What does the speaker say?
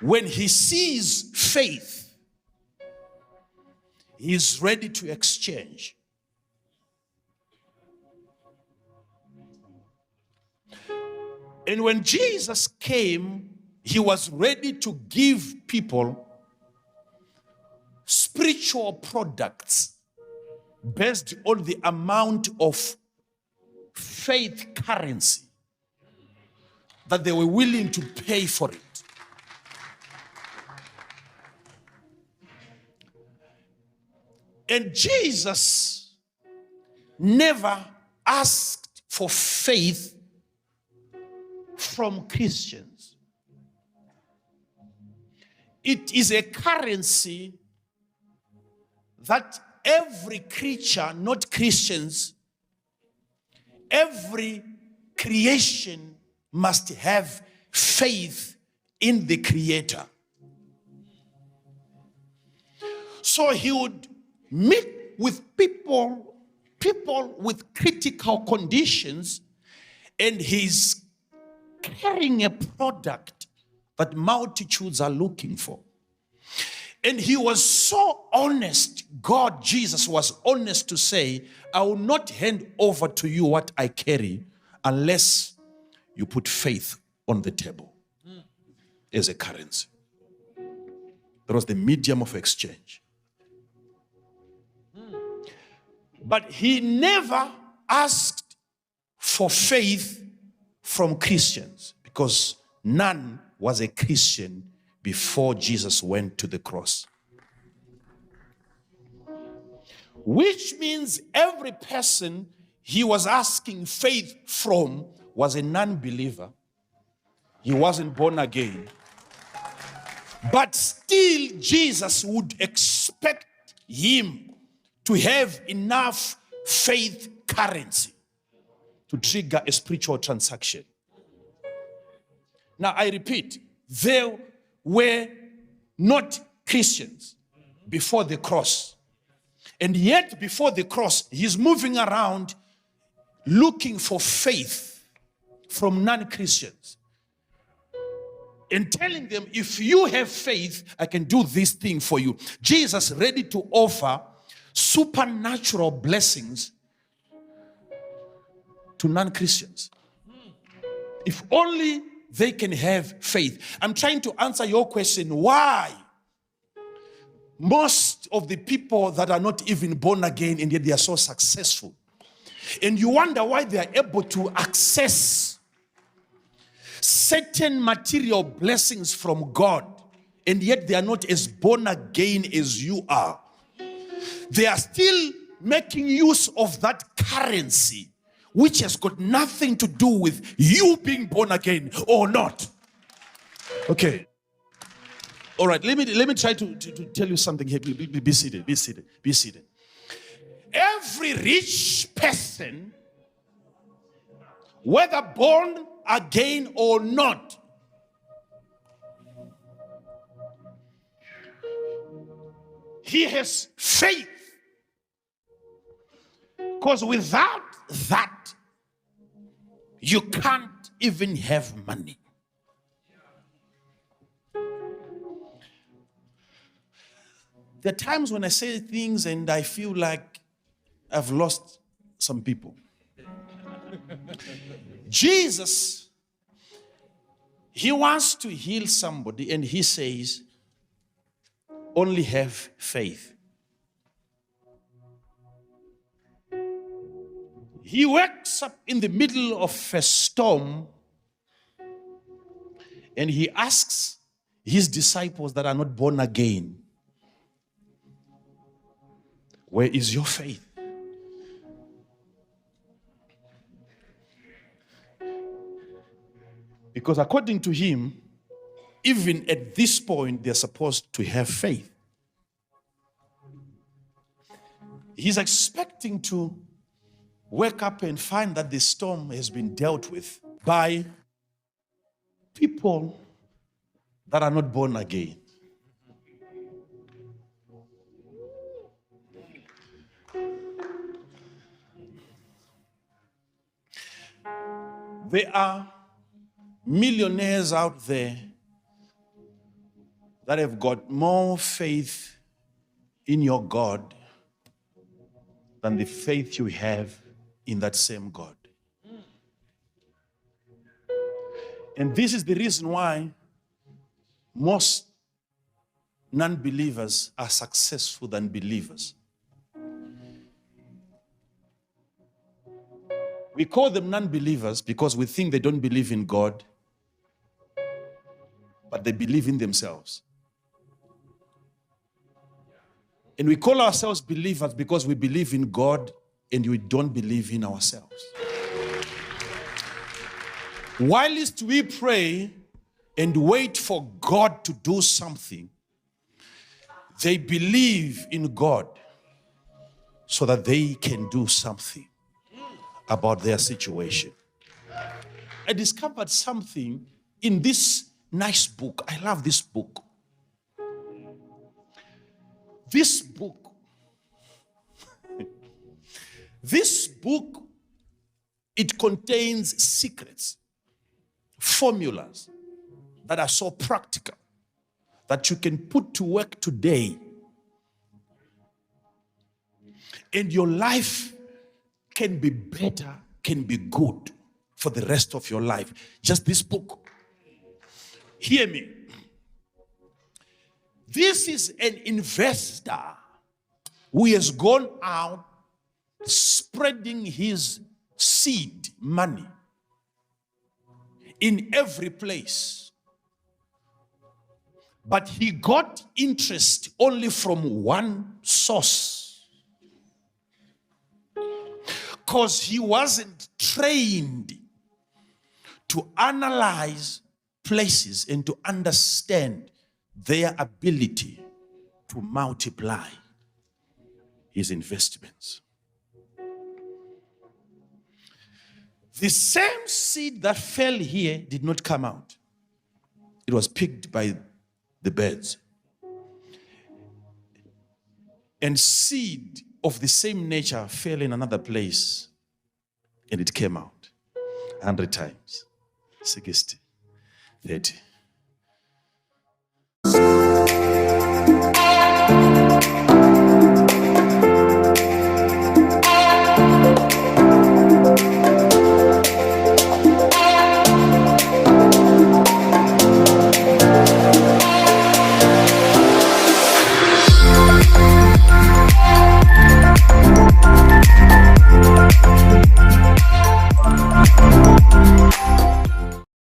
when he sees faith, he is ready to exchange. And when Jesus came, he was ready to give people spiritual products based on the amount of faith currency that they were willing to pay for it. And Jesus never asked for faith from Christians. It is a currency that every creature, not Christians, every creation must have faith in the Creator. So he would meet with people with critical conditions, and he's carrying a product that multitudes are looking for. And he was so honest, God, Jesus was honest to say, I will not hand over to you what I carry unless you put faith on the table as a currency. That was the medium of exchange. But he never asked for faith from Christians, because none was a Christian before Jesus went to the cross. Which means every person he was asking faith from was a non-believer. He wasn't born again. But still, Jesus would expect him to have enough faith currency to trigger a spiritual transaction. Now, I repeat, they were not Christians before the cross. And yet, before the cross, he's moving around looking for faith from non-Christians and telling them, if you have faith, I can do this thing for you. Jesus ready to offer supernatural blessings to non-Christians. If only they can have faith. I'm trying to answer your question, why most of the people that are not even born again and yet they are so successful. And you wonder why they are able to access certain material blessings from God and yet they are not as born again as you are. They are still making use of that currency which has got nothing to do with you being born again or not. Okay. All right, let me try to tell you something here. Be seated, be seated, be seated. Every rich person, whether born again or not, he has faith. Because without that, you can't even have money. There are times when I say things and I feel like I've lost some people. Jesus, he wants to heal somebody and he says, only have faith. He wakes up in the middle of a storm and he asks his disciples that are not born again, where is your faith? Because according to him, even at this point, they're supposed to have faith. He's expecting to wake up and find that the storm has been dealt with by people that are not born again. There are millionaires out there that have got more faith in your God than the faith you have in that same God. And this is the reason why most non-believers are successful than believers. We call them non-believers because we think they don't believe in God, but they believe in themselves. And we call ourselves believers because we believe in God and we don't believe in ourselves. Whilst we pray and wait for God to do something, they believe in God so that they can do something about their situation. I discovered something in this nice book. I love this book. This book, it contains secrets, formulas that are so practical that you can put to work today, and your life can be better, can be good for the rest of your life. Just this book. Hear me. This is an investor who has gone out spreading his seed money in every place. But he got interest only from one source, because he wasn't trained to analyze places and to understand their ability to multiply his investments. The same seed that fell here did not come out. It was picked by the birds. And seed of the same nature fell in another place, and it came out 100 times, 60, 30.